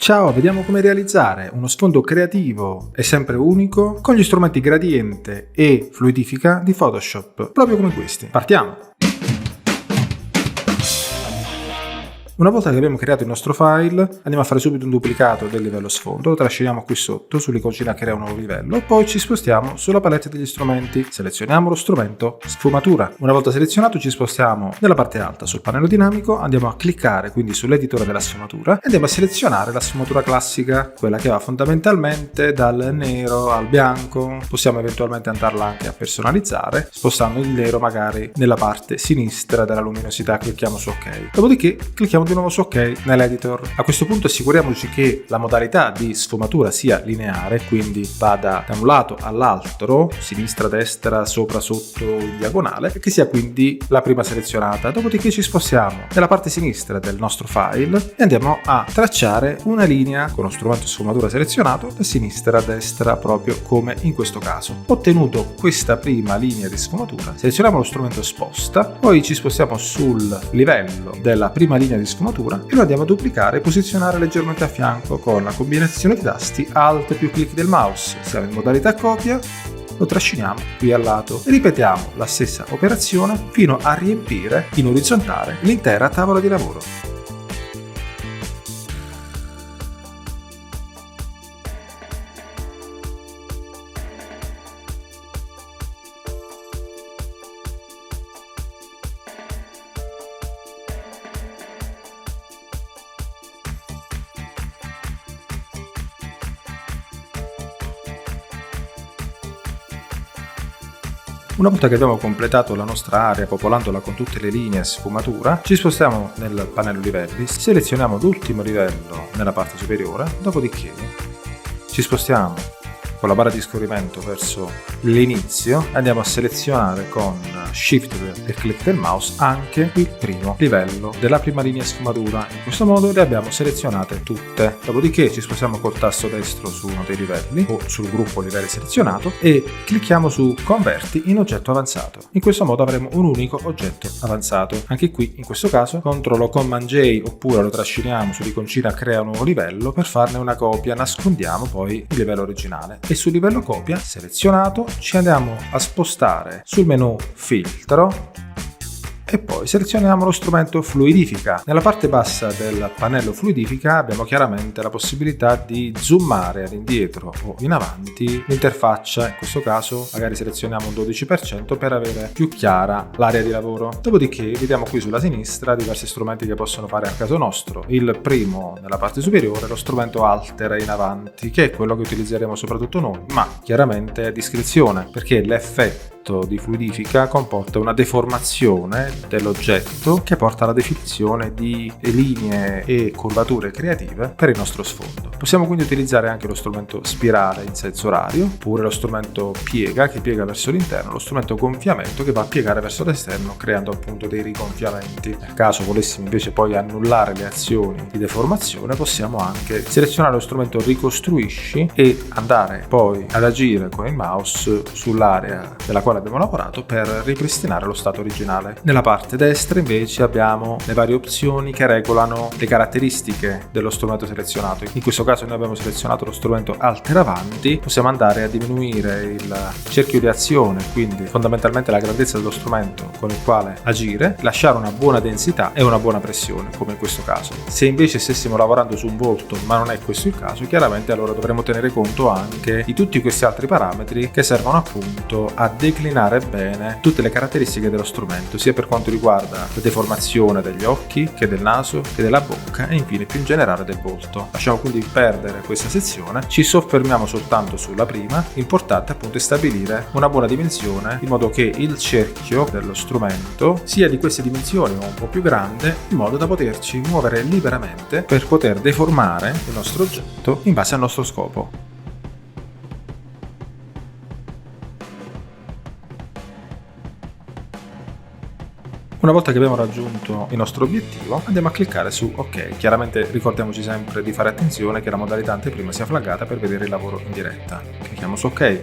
Ciao, vediamo come realizzare uno sfondo creativo e sempre unico con gli strumenti gradiente e fluidifica di Photoshop, proprio come questi. Partiamo! Una volta che abbiamo creato il nostro file, andiamo a fare subito un duplicato del livello sfondo, lo trasciniamo qui sotto sull'iconcina crea un nuovo livello, poi ci spostiamo sulla palette degli strumenti, selezioniamo lo strumento sfumatura. Una volta selezionato ci spostiamo nella parte alta sul pannello dinamico, andiamo a cliccare quindi sull'editore della sfumatura e andiamo a selezionare la sfumatura classica, quella che va fondamentalmente dal nero al bianco. Possiamo eventualmente andarla anche a personalizzare, spostando il nero magari nella parte sinistra della luminosità, clicchiamo su ok. Dopodiché clicchiamo di nuovo su ok nell'editor. A questo punto assicuriamoci che la modalità di sfumatura sia lineare, quindi vada da un lato all'altro, sinistra, destra, sopra, sotto, in diagonale, e che sia quindi la prima selezionata. Dopodiché ci spostiamo nella parte sinistra del nostro file e andiamo a tracciare una linea con lo strumento sfumatura selezionato da sinistra a destra, proprio come in questo caso. Ottenuto questa prima linea di sfumatura, selezioniamo lo strumento sposta, poi ci spostiamo sul livello della prima linea di sfumatura e lo andiamo a duplicare e posizionare leggermente a fianco con la combinazione di tasti Alt più clic del mouse. Siamo in modalità copia, lo trasciniamo qui al lato e ripetiamo la stessa operazione fino a riempire in orizzontale l'intera tavola di lavoro. Una volta che abbiamo completato la nostra area popolandola con tutte le linee a sfumatura, ci spostiamo nel pannello livelli, selezioniamo l'ultimo livello nella parte superiore, dopodiché ci spostiamo con la barra di scorrimento verso l'inizio, andiamo a selezionare con Shift e clic del mouse anche il primo livello della prima linea sfumatura. In questo modo le abbiamo selezionate tutte. Dopodiché ci spostiamo col tasto destro su uno dei livelli o sul gruppo livelli selezionato e clicchiamo su Converti in oggetto avanzato. In questo modo avremo un unico oggetto avanzato. Anche qui, in questo caso, controllo Command J oppure lo trasciniamo sull'iconcina crea un nuovo livello per farne una copia, nascondiamo poi il livello originale. E sul livello copia selezionato ci andiamo a spostare sul menu filtro e poi selezioniamo lo strumento fluidifica. Nella parte bassa del pannello fluidifica abbiamo chiaramente la possibilità di zoomare all'indietro o in avanti l'interfaccia, in questo caso magari selezioniamo un 12% per avere più chiara l'area di lavoro. Dopodiché vediamo qui sulla sinistra diversi strumenti che possono fare a caso nostro. Il primo nella parte superiore è lo strumento altera in avanti, che è quello che utilizzeremo soprattutto noi, ma chiaramente è a discrezione perché l'effetto di fluidifica comporta una deformazione dell'oggetto che porta alla definizione di linee e curvature creative per il nostro sfondo. Possiamo quindi utilizzare anche lo strumento spirale in senso orario, oppure lo strumento piega che piega verso l'interno, lo strumento gonfiamento che va a piegare verso l'esterno creando appunto dei rigonfiamenti. Nel caso volessimo invece poi annullare le azioni di deformazione, possiamo anche selezionare lo strumento ricostruisci e andare poi ad agire con il mouse sull'area della quale abbiamo lavorato per ripristinare lo stato originale. Nella parte destra invece abbiamo le varie opzioni che regolano le caratteristiche dello strumento selezionato. In questo caso noi abbiamo selezionato lo strumento altera avanti, possiamo andare a diminuire il cerchio di azione, quindi fondamentalmente la grandezza dello strumento con il quale agire, lasciare una buona densità e una buona pressione come in questo caso. Se invece stessimo lavorando su un volto ma non è questo il caso, chiaramente allora dovremo tenere conto anche di tutti questi altri parametri che servono appunto a declinare bene tutte le caratteristiche dello strumento, sia per quanto riguarda la deformazione degli occhi, che del naso, che della bocca e infine più in generale del volto. Lasciamo quindi perdere questa sezione, ci soffermiamo soltanto sulla prima. L'importante appunto è stabilire una buona dimensione in modo che il cerchio dello strumento sia di queste dimensioni o un po' più grande, in modo da poterci muovere liberamente per poter deformare il nostro oggetto in base al nostro scopo. Una volta che abbiamo raggiunto il nostro obiettivo, andiamo a cliccare su OK. Chiaramente ricordiamoci sempre di fare attenzione che la modalità anteprima sia flaggata per vedere il lavoro in diretta. Clicchiamo su OK.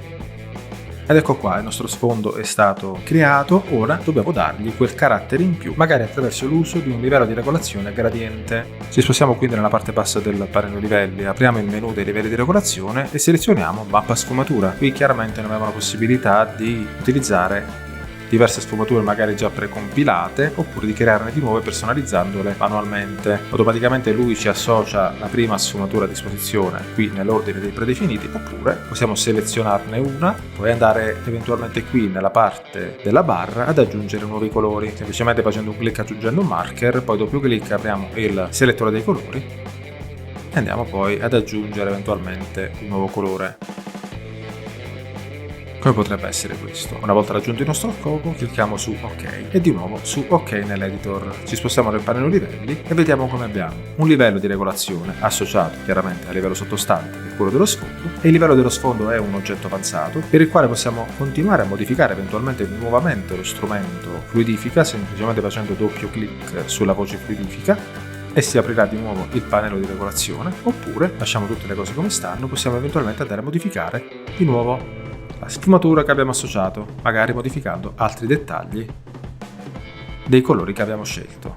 Ed ecco qua, il nostro sfondo è stato creato, ora dobbiamo dargli quel carattere in più, magari attraverso l'uso di un livello di regolazione a gradiente. Ci spostiamo quindi nella parte bassa del pannello livelli, apriamo il menu dei livelli di regolazione e selezioniamo mappa sfumatura. Qui chiaramente noi abbiamo la possibilità di utilizzare diverse sfumature magari già precompilate, oppure di crearne di nuove personalizzandole manualmente. Automaticamente lui ci associa la prima sfumatura a disposizione qui nell'ordine dei predefiniti, oppure possiamo selezionarne una, poi andare eventualmente qui nella parte della barra ad aggiungere nuovi colori, semplicemente facendo un clic aggiungendo un marker, poi doppio clic apriamo il selettore dei colori e andiamo poi ad aggiungere eventualmente un nuovo colore. Come potrebbe essere questo. Una volta raggiunto il nostro scopo, clicchiamo su OK e di nuovo su OK nell'editor. Ci spostiamo nel pannello livelli e vediamo come abbiamo un livello di regolazione associato chiaramente al livello sottostante, che è quello dello sfondo, e il livello dello sfondo è un oggetto avanzato per il quale possiamo continuare a modificare eventualmente nuovamente lo strumento fluidifica semplicemente facendo doppio clic sulla voce fluidifica e si aprirà di nuovo il pannello di regolazione, oppure lasciamo tutte le cose come stanno, possiamo eventualmente andare a modificare di nuovo la sfumatura che abbiamo associato, magari modificando altri dettagli dei colori che abbiamo scelto.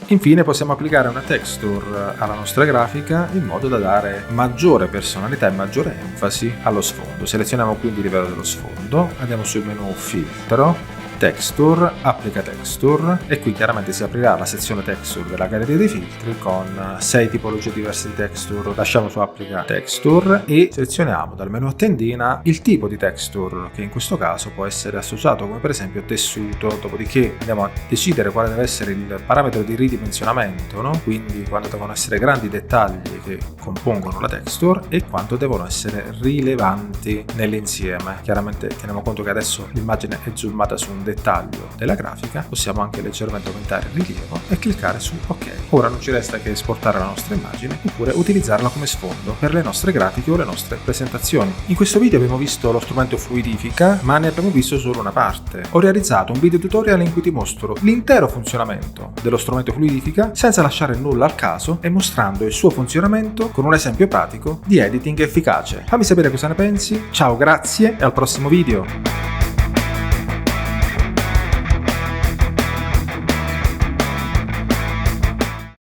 Infine possiamo applicare una texture alla nostra grafica in modo da dare maggiore personalità e maggiore enfasi allo sfondo. Selezioniamo quindi il livello dello sfondo, andiamo sul menu filtro, texture, applica texture e qui chiaramente si aprirà la sezione texture della galleria dei filtri con 6 tipologie diverse di texture. Lasciamo su applica texture e selezioniamo dal menu a tendina il tipo di texture che in questo caso può essere associato come per esempio tessuto, dopodiché andiamo a decidere quale deve essere il parametro di ridimensionamento, no? Quindi quando devono essere grandi i dettagli che compongono la texture e quanto devono essere rilevanti nell'insieme. Chiaramente teniamo conto che adesso l'immagine è zoomata su un dettaglio della grafica, possiamo anche leggermente aumentare il rilievo e cliccare su OK. Ora non ci resta che esportare la nostra immagine oppure utilizzarla come sfondo per le nostre grafiche o le nostre presentazioni. In questo video abbiamo visto lo strumento fluidifica, ma ne abbiamo visto solo una parte. Ho realizzato un video tutorial in cui ti mostro l'intero funzionamento dello strumento fluidifica senza lasciare nulla al caso e mostrando il suo funzionamento con un esempio pratico di editing efficace. Fammi sapere cosa ne pensi, ciao, grazie e al prossimo video!